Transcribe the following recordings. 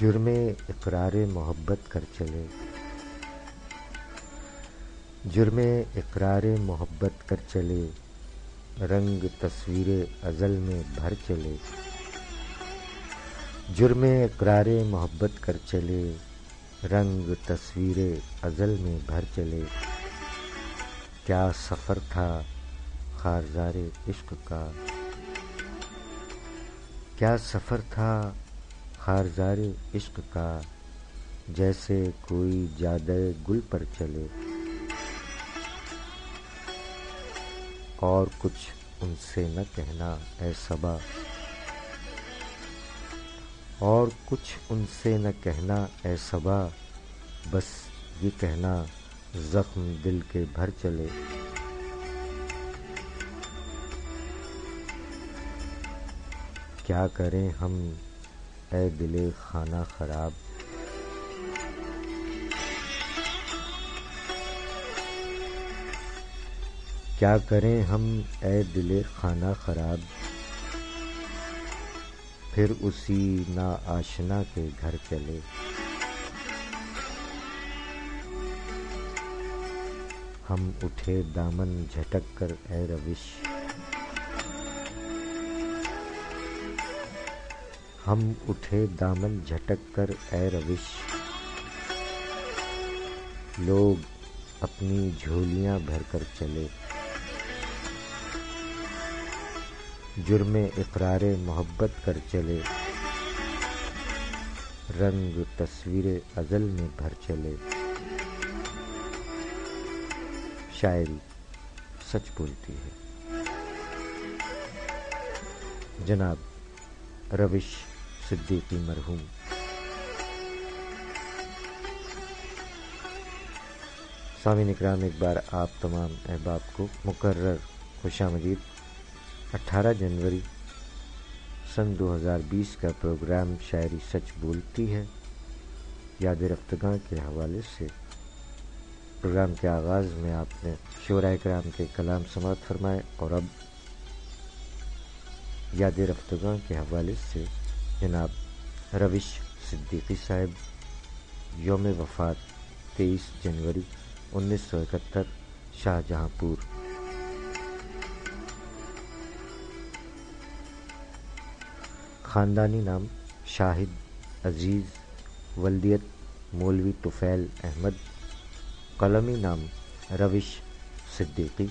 جرم اقرار محبت کر چلے، جرم اقرار محبت کر چلے، رنگ تصویر ازل میں بھر چلے، جرم اقرار محبت کر چلے، رنگ تصویر ازل میں بھر چلے، کیا سفر تھا خارزار عشق کا، کیا سفر تھا خارزار عشق کا، جیسے کوئی جادہ گل پر چلے، اور کچھ ان سے نہ کہنا اے صبا، اور کچھ ان سے نہ کہنا اے صبا، بس یہ کہنا زخم دل کے بھر چلے، کیا کریں ہم اے دل خانہ خراب، کیا کریں ہم اے دل خانہ خراب، پھر اسی ناآشنا کے گھر چلے، ہم اٹھے دامن جھٹک کر اے روش، ہم اٹھے دامن جھٹک کر اے روش، لوگ اپنی جھولیاں بھر کر چلے، جرم اقرار محبت کر چلے، رنگ تصویر ازل میں بھر چلے، شاعری سچ بولتی ہے۔ جناب روش صدیقی مرحوم۔ سامعین اکرام، ایک بار آپ تمام احباب کو مکرر خوش آمدید۔ 18 جنوری سن 2020 کا پروگرام شاعری سچ بولتی ہے یاد رفتگاں کے حوالے سے پروگرام کے آغاز میں آپ نے شعراء کرام کے کلام سماعت فرمائے، اور اب یاد رفتگاں کے حوالے سے جناب روش صدیقی صاحب، یوم وفات 23 جنوری 1971، شاہجہاں پور۔ خاندانی نام شاہد عزیز، ولدیت مولوی طفیل احمد، قلمی نام روش صدیقی،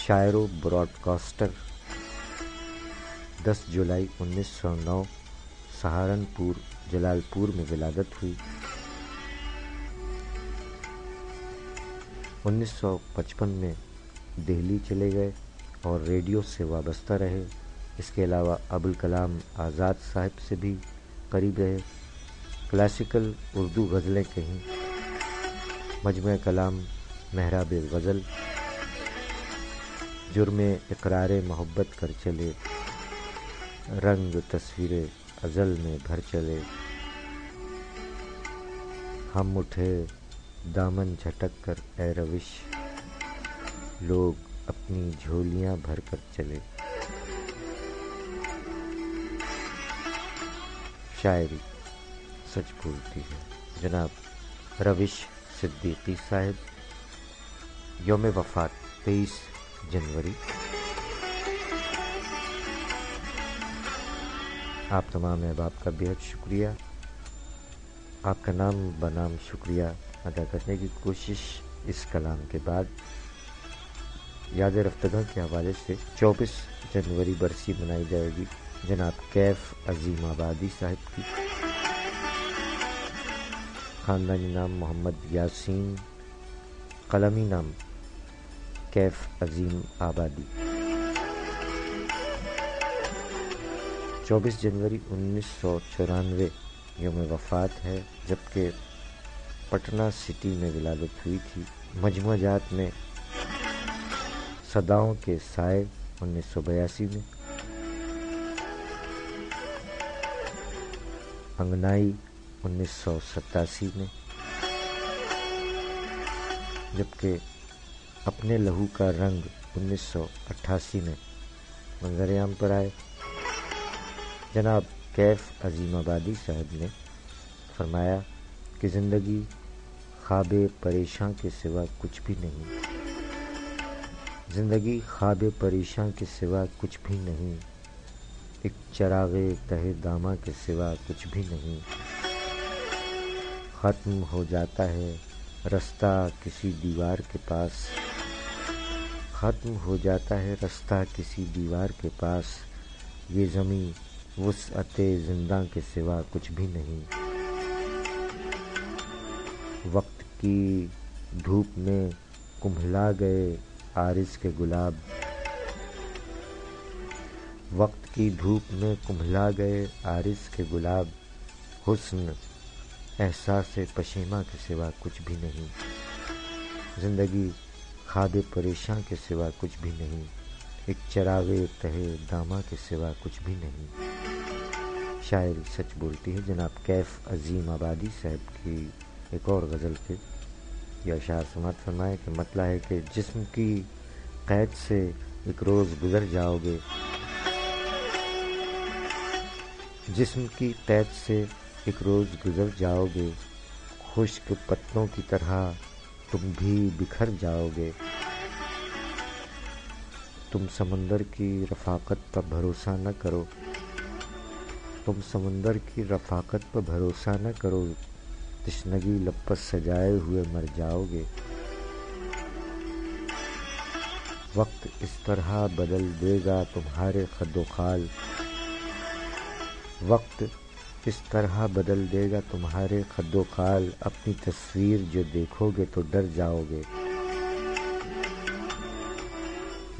شاعر و براڈ کاسٹر۔ 10 جولائی 1909 سہارنپور جلال پور میں ولادت ہوئی۔ 1955 میں دہلی چلے گئے اور ریڈیو سے وابستہ رہے۔ اس کے علاوہ ابوالکلام آزاد صاحب سے بھی قریب رہے۔ کلاسیکل اردو غزلیں کہیں، مجموعہ کلام محراب غزل، جرم اقرار محبت کر چلے، رنگ تصویر ازل میں بھر چلے، ہم اٹھے دامن جھٹک کر اے روش، لوگ اپنی جھولیاں بھر کر چلے۔ شاعری سچ بولتی ہے۔ جناب روش صدیقی صاحب، یوم وفات 23 جنوری۔ آپ تمام احباب کا بہت شکریہ۔ آپ کا نام بنام شکریہ ادا کرنے کی کوشش اس کلام کے بعد یاد رفتگاں کے حوالے سے 24 جنوری برسی منائی جائے گی جناب کیف عظیم آبادی صاحب کی۔ خاندانی نام محمد یاسین، قلمی نام کیف عظیم آبادی۔ 24 جنوری 1994 یوم وفات ہے، جبکہ پٹنہ سٹی میں ولادت ہوئی تھی۔ مجموعہ جات میں صداؤں کے سائے 1982 میں، انگنائی 1987 میں، جبکہ اپنے لہو کا رنگ 1988 میں منظر عام پر آئے۔ جناب کیف عظیم آبادی صاحب نے فرمایا کہ زندگی خواب پریشاں کے سوا کچھ بھی نہیں، زندگی خواب پریشاں کے سوا کچھ بھی نہیں، ایک چراغ تہ داماں کے سوا کچھ بھی نہیں، ختم ہو جاتا ہے رستہ کسی دیوار کے پاس، ختم ہو جاتا ہے رستہ کسی دیوار کے پاس، یہ زمیں وسعت زنداں کے سوا کچھ بھی نہیں، وقت کی دھوپ میں کمبھلا گئے عارض کے گلاب، وقت کی دھوپ میں کمبھلا گئے عارض کے گلاب، حسن احساس پشیماں کے سوا کچھ بھی نہیں، زندگی خواب پریشاں کے سوا کچھ بھی نہیں، ایک چراغ تہ داماں کے سوا کچھ بھی نہیں۔ شاعری سچ بولتی ہے جناب کیف عظیم آبادی صاحب کی ایک اور غزل پہ یہ اشعار سماعت فرمائے کہ مطلع ہے کہ جسم کی قید سے ایک روز گزر جاؤ گے، جسم کی قید سے ایک روز گزر جاؤ گے، خشک پتوں کی طرح تم بھی بکھر جاؤ گے، تم سمندر کی رفاقت پر بھروسہ نہ کرو، تم سمندر کی رفاقت پر بھروسہ نہ کرو، تشنگی لب پر سجائے ہوئے مر جاؤ گے، وقت اس طرح بدل دے گا تمہارے خد و خال، وقت اس طرح بدل دے گا تمہارے خد و خال، اپنی تصویر جو دیکھو گے تو ڈر جاؤ گے،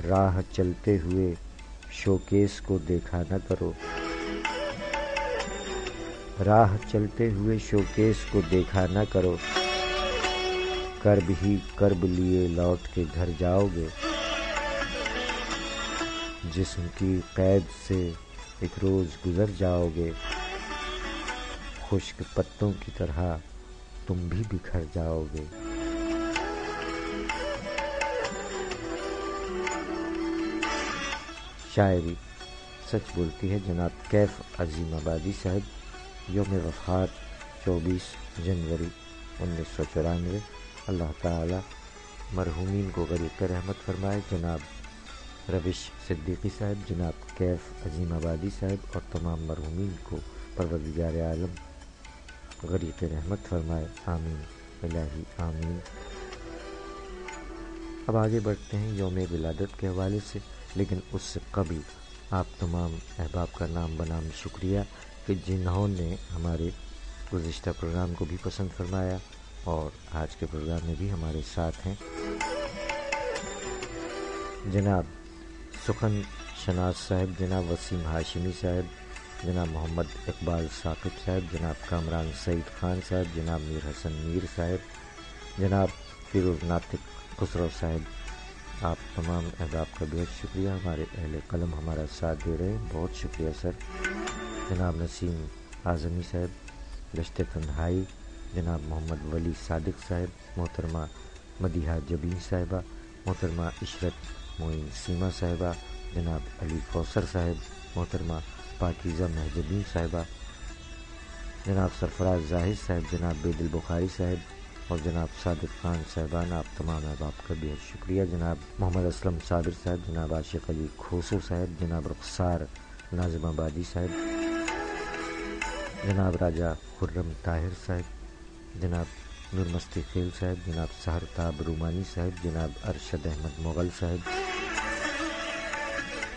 راہ چلتے ہوئے شوکیس کو دیکھا نہ کرو، راہ چلتے ہوئے شوکیس کو دیکھا نہ کرو، کرب ہی کرب لیے لوٹ کے گھر جاؤ گے، جسم کی قید سے ایک روز گزر جاؤ گے، خشک پتوں کی طرح تم بھی بکھر جاؤ گے۔ شاعری سچ بولتی ہے جناب کیف عظیم آبادی صاحب، یوم وفات 24 جنوری 1994۔ اللہ تعالی مرحومین کو غریق رحمت فرمائے، جناب روش صدیقی صاحب، جناب کیف عظیم آبادی صاحب اور تمام مرحومین کو پروردگار عالم غریق رحمت فرمائے، آمین الہی آمین۔ اب آگے بڑھتے ہیں یوم ولادت کے حوالے سے، لیکن اس سے قبل آپ تمام احباب کا نام بنام شکریہ کہ جنہوں نے ہمارے گزشتہ پروگرام کو بھی پسند فرمایا اور آج کے پروگرام میں بھی ہمارے ساتھ ہیں۔ جناب سخن شناس صاحب، جناب وسیم ہاشمی صاحب، جناب محمد اقبال ثاقب صاحب، جناب کامران سعید خان صاحب، جناب میر حسن میر صاحب، جناب فیروز ناطق خسرو صاحب، آپ تمام احباب کا بہت شکریہ، ہمارے اہل قلم ہمارا ساتھ دے رہے ہیں، بہت شکریہ سر۔ جناب نسیم اعظمی صاحب گشت تنہائی، جناب محمد ولی صادق صاحب، محترمہ مدیحہ جبین صاحبہ، محترمہ عشرت معین سیما صاحبہ، جناب علی کوثر صاحب، محترمہ پاکیزہ مہجبین صاحبہ، جناب سرفراز زاہد صاحب، جناب بیدل بخاری صاحب اور جناب صادق خان صاحبان، آپ تمام احباب کا بہت شکریہ۔ جناب محمد اسلم صابر صاحب، جناب عاشق علی کھوسو صاحب، جناب رخسار ناظم آبادی صاحب، جناب راجہ خرم طاہر صاحب، جناب نور مستی خیل صاحب، جناب سحر تاب رومانی صاحب، جناب ارشد احمد مغل صاحب،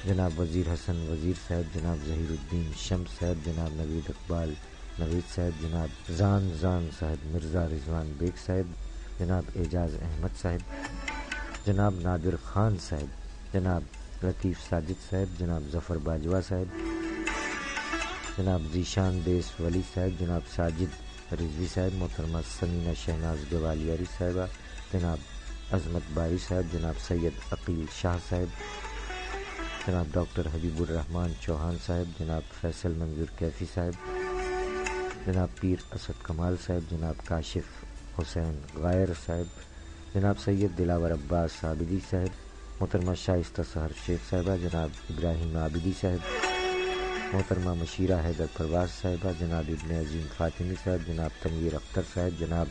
جناب وزیر حسن وزیر صاحب، جناب ظہیر الدین شمس صاحب، جناب نوید اقبال نوید صاحب، جناب زان صاحب، مرزا رضوان بیگ صاحب، جناب اعجاز احمد صاحب، جناب نادر خان صاحب، جناب لطیف ساجد صاحب، جناب ظفر باجوہ صاحب، جناب ذیشان دیس ولی صاحب، جناب ساجد رضوی صاحب، محترمہ سمینہ شہناز گوالیاری صاحبہ، جناب عظمت باری صاحب، جناب سید عقیل شاہ صاحب، جناب ڈاکٹر حبیب الرحمن چوہان صاحب، جناب فیصل منظور کیفی صاحب، جناب پیر اسد کمال صاحب، جناب کاشف حسین غائر صاحب، جناب سید دلاور عباس عابدی صاحب، محترمہ شائستہ سحر شیخ صاحبہ، جناب ابراہیم عابدی صاحب، محترمہ مشیرہ حیدر پرواز صاحبہ، جناب ابن عظیم فاطمی صاحب، جناب تنویر اختر صاحب، جناب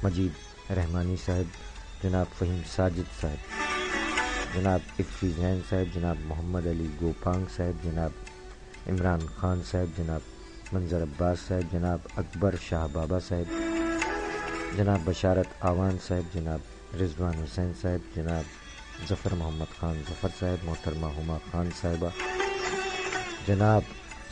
مجید رحمانی صاحب، جناب فہیم ساجد صاحب، جناب افی زین صاحب، جناب محمد علی گوپانگ صاحب، جناب عمران خان صاحب، جناب منظر عباس صاحب، جناب اکبر شاہ بابا صاحب، جناب بشارت آوان صاحب، جناب رضوان حسین صاحب، جناب ظفر محمد خان ظفر صاحب، محترمہ ہما خان صاحبہ، جناب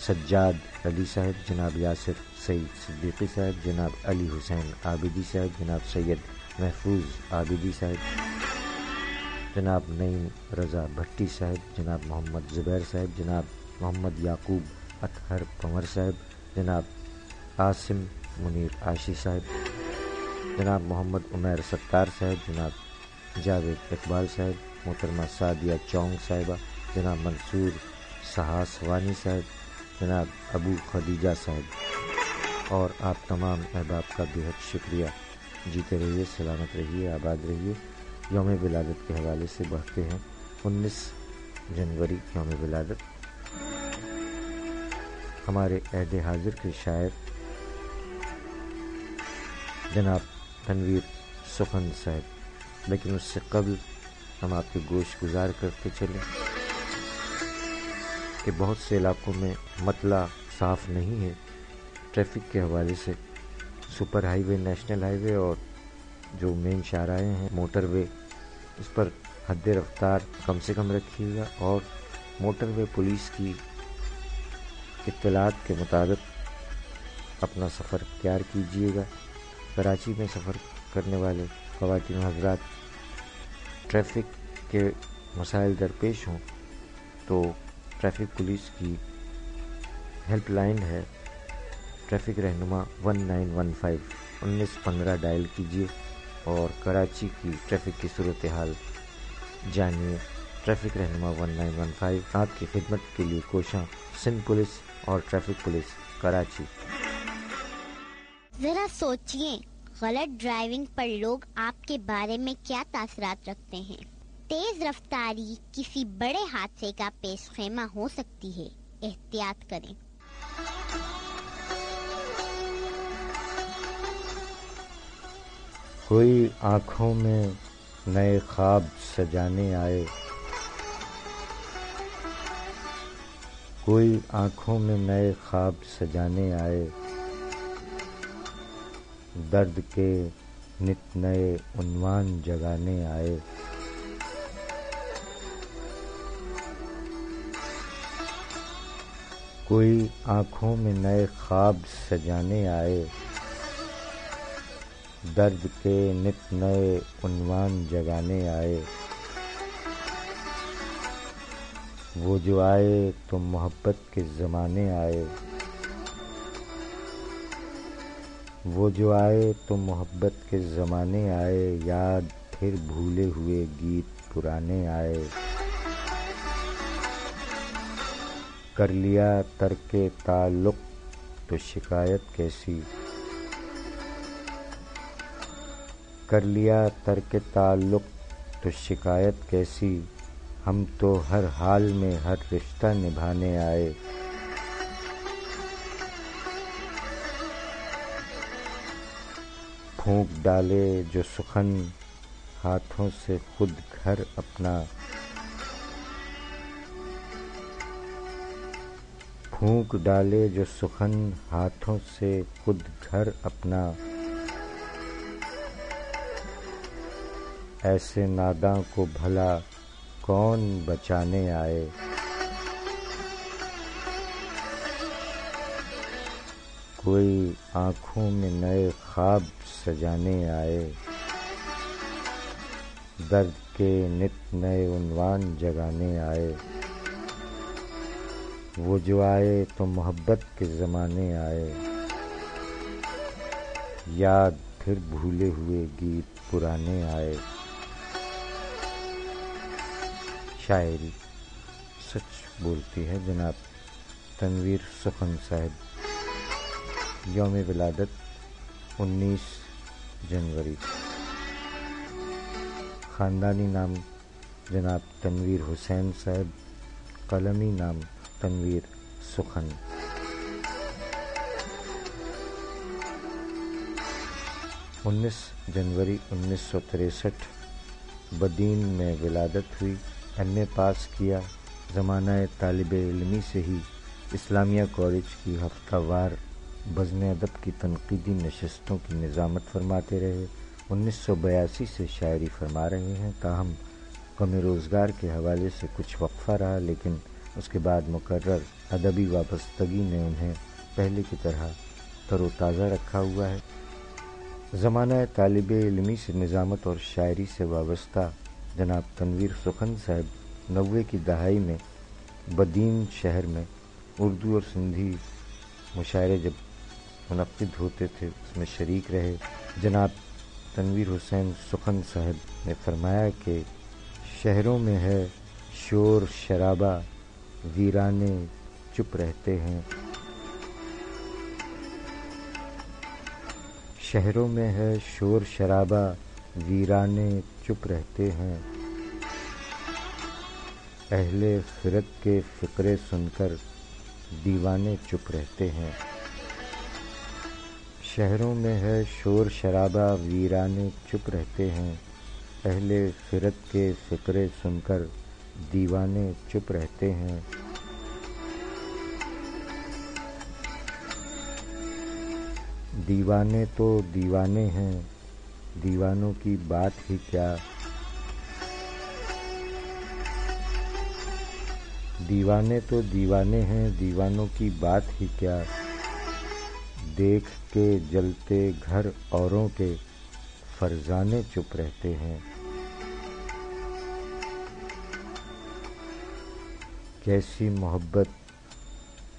سجاد علی صاحب، جناب یاسر سعید صدیقی صاحب، جناب علی حسین عابدی صاحب، جناب سید محفوظ عابدی صاحب، جناب نعیم رضا بھٹی صاحب، جناب محمد زبیر صاحب، جناب محمد یعقوب اطہر پنور صاحب، جناب عاصم منیر عاشی صاحب، جناب محمد عمیر ستار صاحب، جناب جاوید اقبال صاحب، محترمہ سعدیہ چونگ صاحبہ، جناب منصور سہاس وانی صاحب، جناب ابو خدیجہ صاحب، اور آپ تمام احباب کا بے حد شکریہ۔ جیتے رہیے، سلامت رہیے، آباد رہیے۔ یوم ولادت کے حوالے سے بڑھتے ہیں۔ 19 جنوری یوم ولادت ہمارے عہد حاضر کے شاعر جناب تنویر سخن صاحب، لیکن اس سے قبل ہم آپ کے گوش گزار کرتے چلیں کہ بہت سے علاقوں میں مسئلہ صاف نہیں ہے ٹریفک کے حوالے سے۔ سپر ہائی وے، نیشنل ہائی وے اور جو مین شاہراہیں ہیں، موٹر وے، اس پر حد رفتار کم سے کم رکھیے گا، اور موٹر وے پولیس کی اطلاعات کے مطابق اپنا سفر اختیار کیجیے گا۔ کراچی میں سفر کرنے والے خواتین و حضرات، ٹریفک کے مسائل درپیش ہوں تو ٹریفک پولیس کی ہیلپ لائن ہے ٹریفک رہنما 1915 1915 ڈائل کیجیے اور کراچی کی ٹریفک کی صورتحال جانیے۔ ٹریفک رہنما 1915 آپ کی خدمت کے لیے کوشاں، سندھ پولیس اور ٹریفک پولیس کراچی۔ ذرا سوچئے، غلط ڈرائیونگ پر لوگ آپ کے بارے میں کیا تاثرات رکھتے ہیں۔ تیز رفتاری کسی بڑے حادثے کا پیش خیمہ ہو سکتی ہے، احتیاط کریں۔ کوئی آنکھوں میں نئے خواب سجانے آئے، کوئی آنکھوں میں نئے خواب سجانے آئے، درد کے نت نئے عنوان جگانے آئے۔ کوئی آنکھوں میں نئے خواب سجانے آئے، درد کے نت نئے عنوان جگانے آئے۔ وہ جو آئے تو محبت کے زمانے آئے، وہ جو آئے تو محبت کے زمانے آئے، یاد پھر بھولے ہوئے گیت پرانے آئے۔ کر لیا ترک تعلق تو شکایت کیسی، کر لیا ترک تعلق تو شکایت کیسی، ہم تو ہر حال میں ہر رشتہ نبھانے آئے۔ پھونک ڈالے جو سخن ہاتھوں سے خود گھر اپنا، پھونک ڈالے جو سخن ہاتھوں سے خود گھر اپنا، ایسے ناداں کو بھلا کون بچانے آئے۔ کوئی آنکھوں میں نئے خواب سجانے آئے، درد کے نت نئے عنوان جگانے آئے۔ وہ جو آئے تو محبت کے زمانے آئے، یاد پھر بھولے ہوئے گیت پرانے آئے۔ شاعری سچ بولتی ہے جناب تنویر سخن صاحب، یوم ولادت 19 جنوری۔ خاندانی نام جناب تنویر حسین صاحب، قلمی نام تنویر سخن۔ 19 جنوری 1963 بدین میں ولادت ہوئی۔ ایم اے پاس کیا۔ زمانہ طالب علمی سے ہی اسلامیہ کالج کی ہفتہ وار بزم ادب کی تنقیدی نشستوں کی نظامت فرماتے رہے۔ 1982 سے شاعری فرما رہے ہیں، تاہم کم روزگار کے حوالے سے کچھ وقفہ رہا، لیکن اس کے بعد مقرر ادبی وابستگی نے انہیں پہلے کی طرح تر و تازہ رکھا ہوا ہے۔ زمانہ طالب علمی سے نظامت اور شاعری سے وابستہ جناب تنویر سخن صاحب 90 کی دہائی میں بدین شہر میں اردو اور سندھی مشاعرے جب منعقد ہوتے تھے اس میں شریک رہے۔ جناب تنویر حسین سخن صاحب نے فرمایا کہ شہروں میں ہے شور شرابہ ویرانے چپ رہتے ہیں، شہروں میں ہے شور شرابہ ویرانے چپ رہتے ہیں، اہل فرق کے فقرے سن کر دیوانے چپ رہتے ہیں۔ شہروں میں ہے شور شرابہ ویرانے چپ رہتے ہیں، اہل فرق کے فقرے سن کر دیوانے چپ رہتے ہیں۔ دیوانے تو دیوانے ہیں، دیوانوں کی بات ہی کیا، دیوانے تو دیوانے ہیں، دیوانوں کی بات ہی کیا، دیکھ کے جلتے گھر اوروں کے فرزانے چپ رہتے ہیں۔ کیسی محبت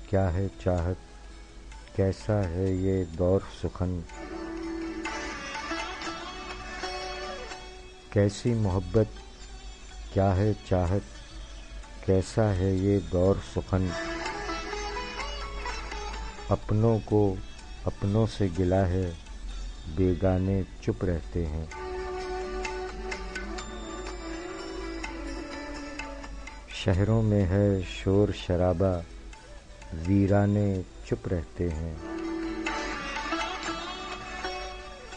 کیا ہے چاہت، کیسا ہے یہ دور سخن، کیسی محبت کیا ہے چاہت، کیسا ہے یہ دور سخن، اپنوں کو اپنوں سے گلہ ہے، بیگانے چپ رہتے ہیں۔ شہروں میں ہے شور شرابہ ویرانے چپ رہتے ہیں،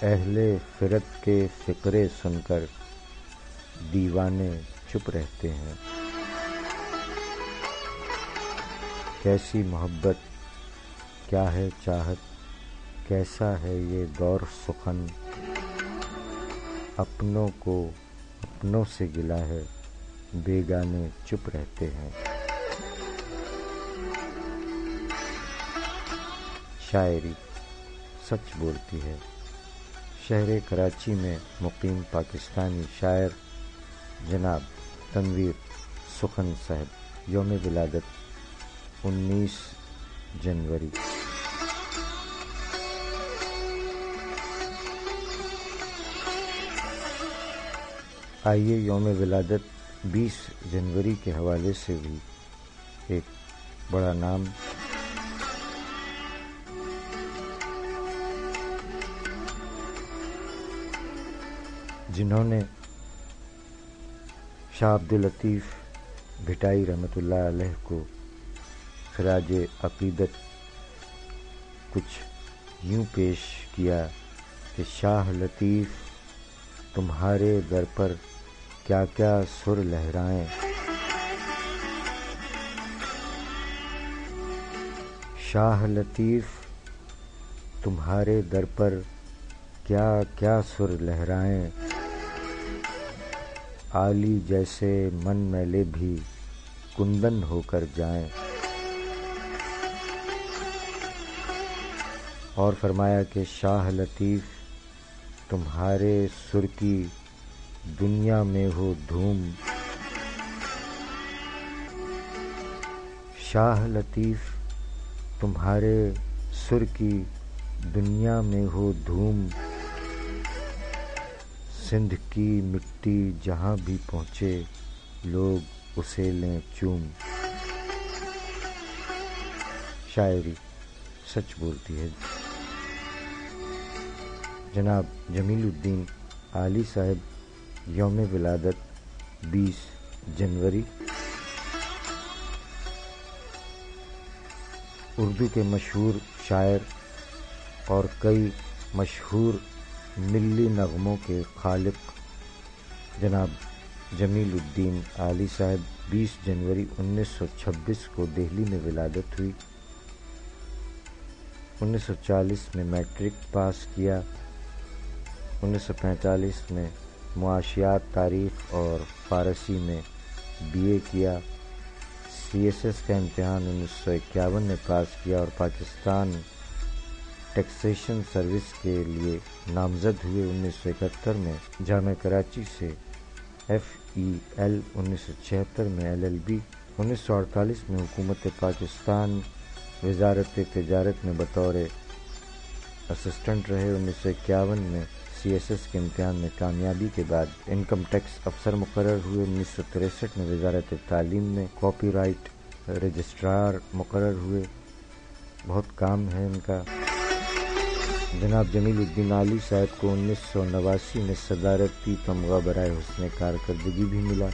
اہل فرق کے فقرے سن کر دیوانے چپ رہتے ہیں۔ کیسی محبت کیا ہے چاہت، کیسا ہے یہ دور سخن، اپنوں کو اپنوں سے گلہ ہے، بیگانے چپ رہتے ہیں۔ شاعری سچ بولتی ہے۔ شہر کراچی میں مقیم پاکستانی شاعر جناب تنویر سخن صاحب، یوم ولادت 19 جنوری۔ آئیے یوم ولادت 20 جنوری کے حوالے سے بھی ایک بڑا نام جنہوں نے شاہ عبداللطیف بھٹائی رحمۃ اللہ علیہ کو خراج عقیدت کچھ یوں پیش کیا کہ شاہ لطیف تمہارے در پر کیا کیا سر لہرائیں، شاہ لطیف تمہارے در پر کیا کیا سر لہرائیں، عالی جیسے من میلے بھی کندن ہو کر جائیں۔ اور فرمایا کہ شاہ لطیف تمہارے سر کی دنیا میں ہو دھوم، شاہ لطیف تمہارے سر کی دنیا میں ہو دھوم، سندھ کی مٹی جہاں بھی پہنچے لوگ اسے لیں چوم۔ شاعری سچ بولتی ہے۔ جناب جمیل الدین عالی صاحب، یوم ولادت 20 جنوری۔ اردو کے مشہور شاعر اور کئی مشہور ملی نغموں کے خالق جناب جمیل الدین عالی صاحب 20 جنوری 1926 کو دہلی میں ولادت ہوئی۔ 1940 میں میٹرک پاس کیا۔ 1945 میں معاشیات، تاریخ اور فارسی میں BA کیا۔ CSS کا امتحان 1951 میں پاس کیا اور پاکستان ٹیکسیشن سروس کے لیے نامزد ہوئے۔ 1971 میں جامعہ کراچی سے FEL، 1976 میں LLB، 1948 میں حکومت پاکستان وزارت تجارت میں بطور اسسٹنٹ رہے۔ 1951 میں CSS کے امتحان میں کامیابی کے بعد انکم ٹیکس افسر مقرر ہوئے۔ 1963 میں وزارت تعلیم میں کاپی رائٹ رجسٹرار مقرر ہوئے۔ بہت کام ہے ان کا۔ جناب جمیل الدین عالی صاحب کو 1989 میں صدارتی تمغہ برائے حسن کارکردگی بھی ملا،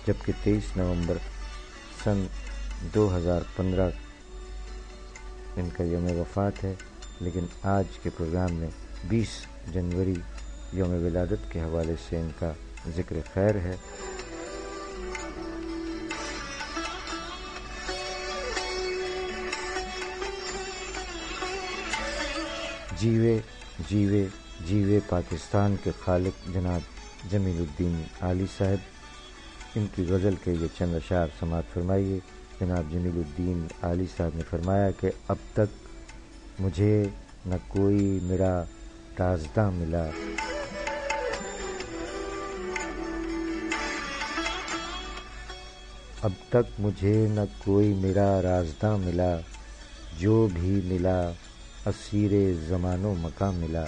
جبکہ 23 نومبر سن 2015 ان کا یوم وفات ہے۔ لیکن آج کے پروگرام میں 20 جنوری یوم ولادت کے حوالے سے ان کا ذکر خیر ہے۔ جیوے جیوے جیوے پاکستان کے خالق جناب جمیل الدین عالی صاحب، ان کی غزل کے یہ چند اشعار سماعت فرمائیے۔ جناب جمیل الدین عالی صاحب نے فرمایا کہ اب تک مجھے نہ کوئی میرا رازداں ملا، اب تک مجھے نہ کوئی میرا رازداں ملا، جو بھی ملا اسیر زمان و مکان ملا،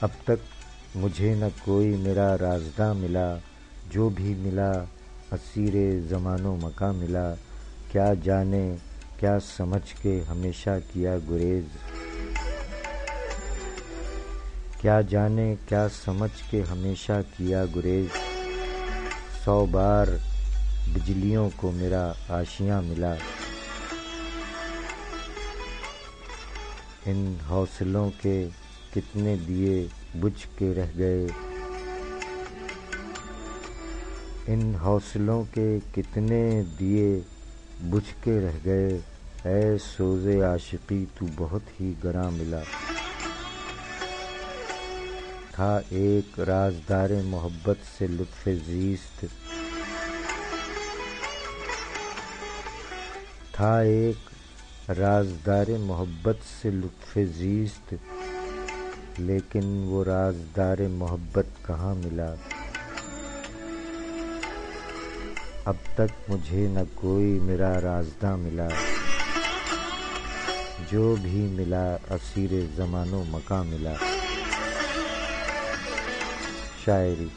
اب تک مجھے نہ کوئی میرا رازداں ملا، جو بھی ملا اسیر زمان و مکان ملا، کیا جانے کیا سمجھ کے ہمیشہ کیا گریز، کیا جانے کیا سمجھ کے ہمیشہ کیا گریز، 100 بار بجلیوں کو میرا آشیاں ملا، ان حوصلوں کے کتنے دیے بجھ کے رہ گئے، ان حوصلوں کے کتنے دیے بجھ کے رہ گئے، اے سوز عاشقی تو بہت ہی گراں ملا، تھا ایک رازدار محبت سے لطف زیست، تھا ایک رازدار محبت سے لطف زیست، لیکن وہ رازدار محبت کہاں ملا، اب تک مجھے نہ کوئی میرا رازداں ملا، جو بھی ملا اسیر زمان و مکان ملا۔ شاعری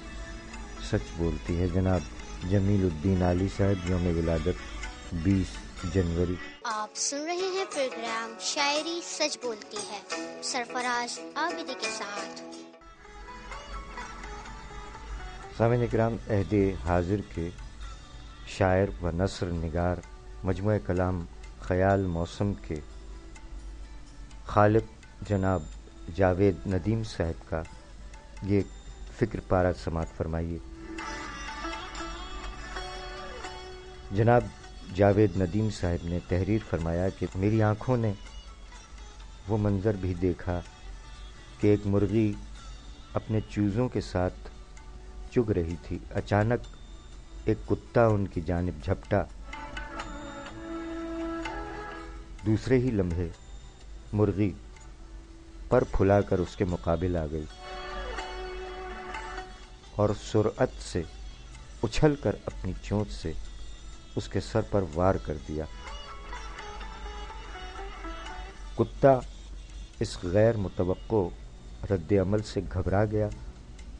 سچ بولتی ہے۔ جناب جمیل الدین عالی صاحب، یوم ولادت 20 جنوری۔ آپ سن رہے ہیں پروگرام شاعری سچ بولتی ہے سرفراز عابدی کے ساتھ۔ سامعین کرام، عہد حاضر کے شاعر و نثر نگار، مجموعہ کلام خیال موسم کے خالق جناب جاوید ندیم صاحب کا یہ فکر پارہ سماعت فرمائیے۔ جناب جاوید ندیم صاحب نے تحریر فرمایا کہ میری آنکھوں نے وہ منظر بھی دیکھا کہ ایک مرغی اپنے چوزوں کے ساتھ چگ رہی تھی، اچانک ایک کتا ان کی جانب جھپٹا، دوسرے ہی لمحے مرغی پر پھلا کر اس کے مقابل آ گئی اور سرعت سے اچھل کر اپنی چونچ سے اس کے سر پر وار کر دیا۔ کتا اس غیر متوقع رد عمل سے گھبرا گیا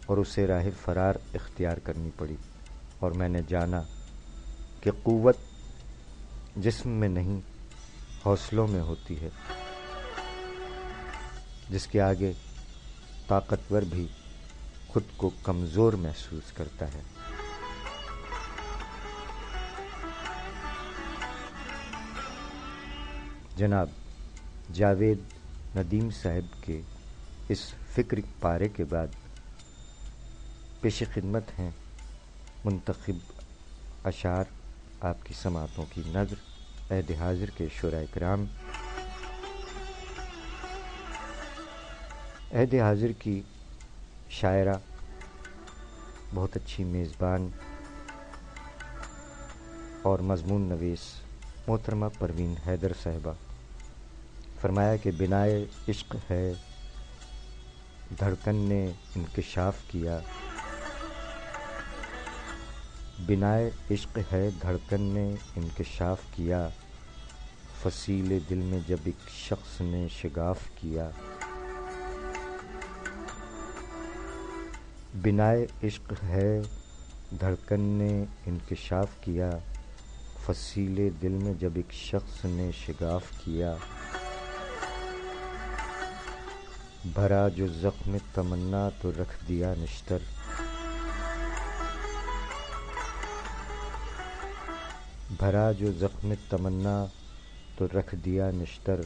اور اسے راہ فرار اختیار کرنی پڑی، اور میں نے جانا کہ قوت جسم میں نہیں حوصلوں میں ہوتی ہے، جس کے آگے طاقتور بھی خود کو کمزور محسوس کرتا ہے۔ جناب جاوید ندیم صاحب کے اس فکر پارے کے بعد پیش خدمت ہیں منتخب اشعار آپ کی سماعتوں کی نظر عہد حاضر کے شعراء کرام۔ عہد حاضر کی شاعرہ، بہت اچھی میزبان اور مضمون نویس محترمہ پروین حیدر صاحبہ، فرمایا کہ بنائے عشق ہے دھڑکن نے انکشاف کیا، بنائے عشق ہے دھڑکن نے انکشاف کیا، فصیل دل میں جب ایک شخص نے شگاف کیا، بنائے عشق ہے دھڑکن نے انکشاف کیا، فصیل دل میں جب ایک شخص نے شگاف کیا، بھرا جو زخم تمنا تو رکھ دیا نشتر، بھرا جو زخم تمنا تو رکھ دیا نشتر،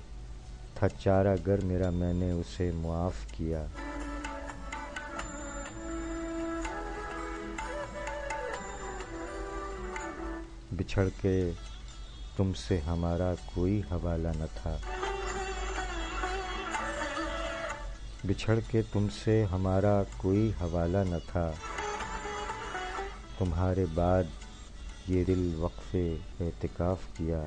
تھا چارہ گر میرا میں نے اسے معاف کیا، بچھڑ کے تم سے ہمارا کوئی حوالہ نہ تھا، بچھڑ کے تم سے ہمارا کوئی حوالہ نہ تھا، تمہارے بعد یہ دل وقفے اعتکاف کیا،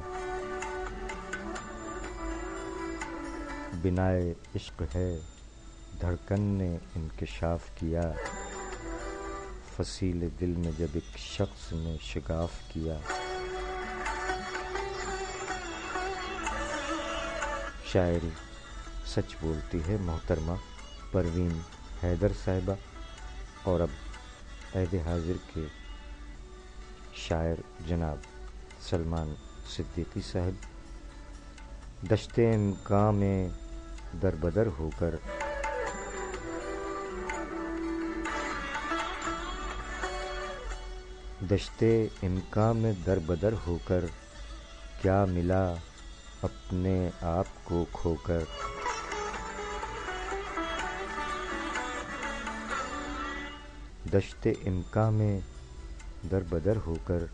بنائے عشق ہے دھڑکن نے انکشاف کیا، فصیل دل میں جب ایک شخص نے شگاف کیا۔ شاعری سچ بولتی ہے محترمہ پروین حیدر صاحبہ، اور اب عہد حاضر کے شاعر جناب سلمان صدیقی صاحب دشت امکاں میں در بدر ہو کر دشت امکاں میں در بدر ہو کر کیا ملا اپنے آپ کو کھو کر، دشت امکاں میں در بدر ہو کر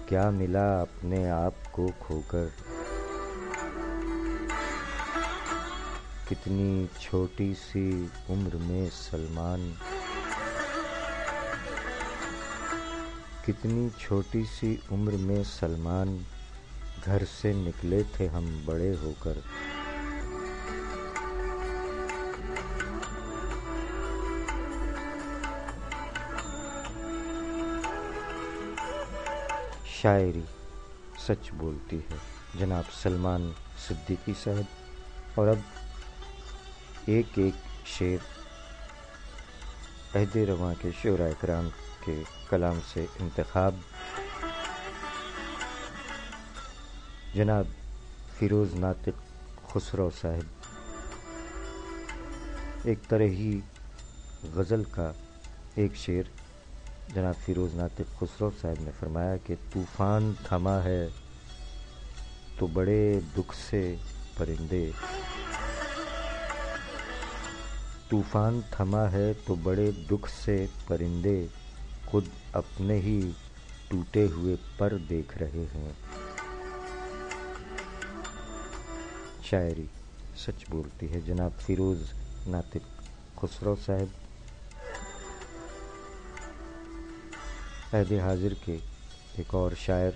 کیا ملا اپنے آپ کو کھو کر، کتنی چھوٹی سی عمر میں سلمان، کتنی چھوٹی سی عمر میں سلمان، گھر سے نکلے تھے ہم بڑے ہو کر، شاعری سچ بولتی ہے جناب سلمان صدیقی صاحب، اور اب ایک ایک شعر عہد رواں کے شعراء کرام کے کلام سے انتخاب۔ جناب فیروز ناطق خسرو صاحب، ایک طرحی غزل کا ایک شعر جناب فیروز ناطق خسرو صاحب نے فرمایا کہ طوفان تھما ہے تو بڑے دکھ سے پرندے، طوفان تھما ہے تو بڑے دکھ سے پرندے، خود اپنے ہی ٹوٹے ہوئے پر دیکھ رہے ہیں۔ شاعری سچ بولتی ہے جناب فیروز ناطق خسرو صاحب، عہد حاضر کے ایک اور شاعر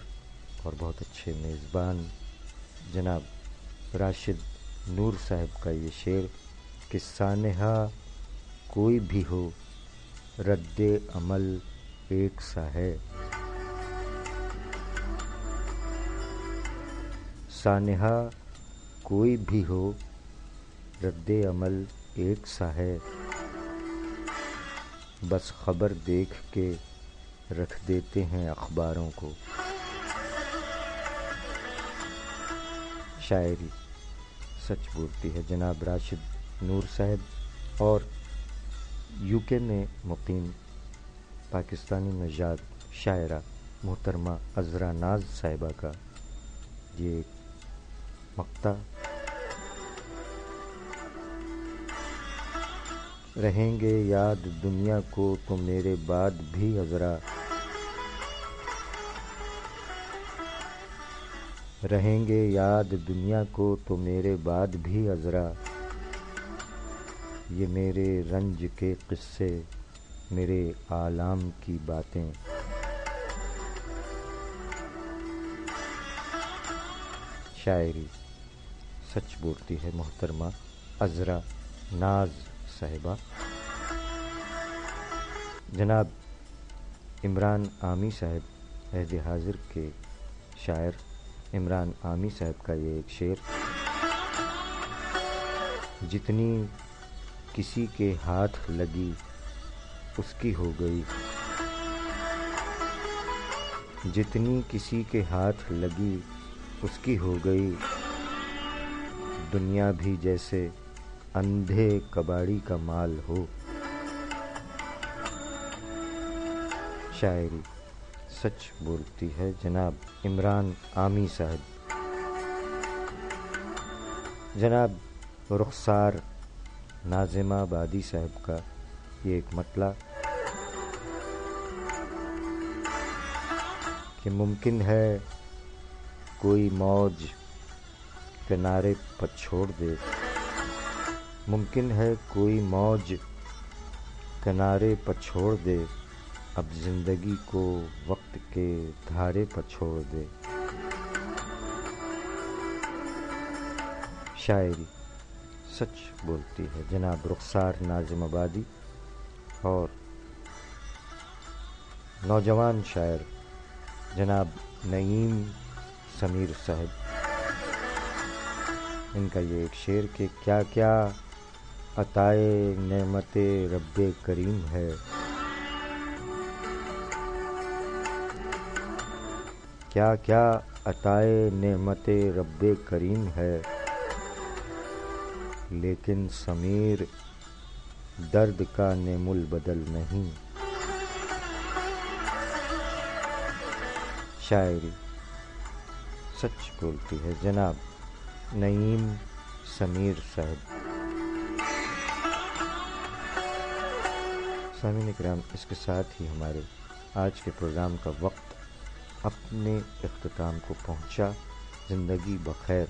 اور بہت اچھے میزبان جناب راشد نور صاحب کا یہ شعر کہ سانحہ کوئی بھی ہو رد عمل ایک سا ہے، سانحہ کوئی بھی ہو رد عمل ایک سا ہے، بس خبر دیکھ کے رکھ دیتے ہیں اخباروں کو۔ شاعری سچ بولتی ہے جناب راشد نور صاحب، اور یو کے میں مقیم پاکستانی نژاد شاعرہ محترمہ عذرا ناز صاحبہ کا یہ مقطع رہیں گے یاد دنیا کو تو میرے بعد بھی عذرا، رہیں گے یاد دنیا کو تو میرے بعد بھی عذرا، یہ میرے رنج کے قصے میرے آلام کی باتیں، شاعری سچ بولتی ہے محترمہ عذرا ناز صاحبہ۔ جناب عمران عامی صاحب عہد حاضر کے شاعر عمران عامی صاحب کا یہ ایک شعر، جتنی کسی کے ہاتھ لگی اس کی ہو گئی، جتنی کسی کے ہاتھ لگی اس کی ہو گئی، دنیا بھی جیسے اندھے کباڑی کا مال ہو، شاعری سچ بولتی ہے جناب عمران عامی صاحب۔ جناب رخسار ناظمہ آبادی صاحب کا یہ ایک مطلع کہ ممکن ہے کوئی موج کنارے پر چھوڑ دے، ممکن ہے کوئی موج کنارے پر چھوڑ دے، اب زندگی کو وقت کے دھارے پر چھوڑ دے، شاعری سچ بولتی ہے جناب رخسار ناظم آبادی۔ اور نوجوان شاعر جناب نعیم سمیر صاحب، ان کا یہ ایک شعر کہ کیا کیا عطائے نعمت رب کریم ہے، کیا کیا عطائے نعمت رب کریم ہے، لیکن ضمیر درد کا نعم البدل نہیں، شاعری سچ بولتی ہے جناب نعیم سمیر صاحب۔ سامعین کرام، اس کے ساتھ ہی ہمارے آج کے پروگرام کا وقت اپنے اختتام کو پہنچا۔ زندگی بخیر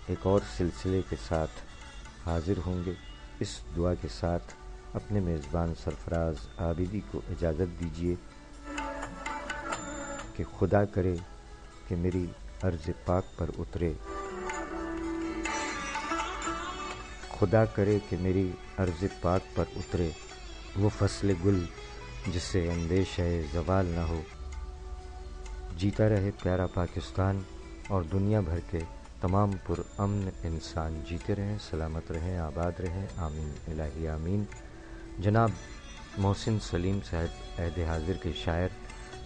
ایک اور سلسلے کے ساتھ حاضر ہوں گے، اس دعا کے ساتھ اپنے میزبان سرفراز عابدی کو اجازت دیجیے کہ خدا کرے کہ میری عرض پاک پر اترے، خدا کرے کہ میری عرض پاک پر اترے وہ فصل گل جس سے اندیشہ زوال نہ ہو، جیتا رہے پیارا پاکستان اور دنیا بھر کے تمام پر امن انسان جیتے رہیں، سلامت رہیں، آباد رہیں، آمین الہی آمین۔ جناب محسن سلیم صاحب عہد حاضر کے شاعر،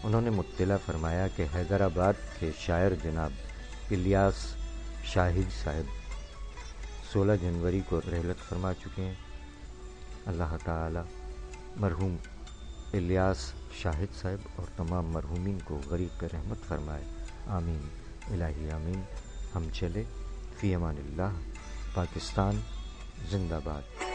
انہوں نے مطلع فرمایا کہ حیدرآباد کے شاعر جناب الیاس شاہد صاحب 16 جنوری کو رحلت فرما چکے ہیں۔ اللہ تعالی مرحوم الیاس شاہد صاحب اور تمام مرحومین کو غریق رحمت فرمائے، آمین الہی آمین۔ ہم چلے، فی امان اللہ، پاکستان زندہ باد۔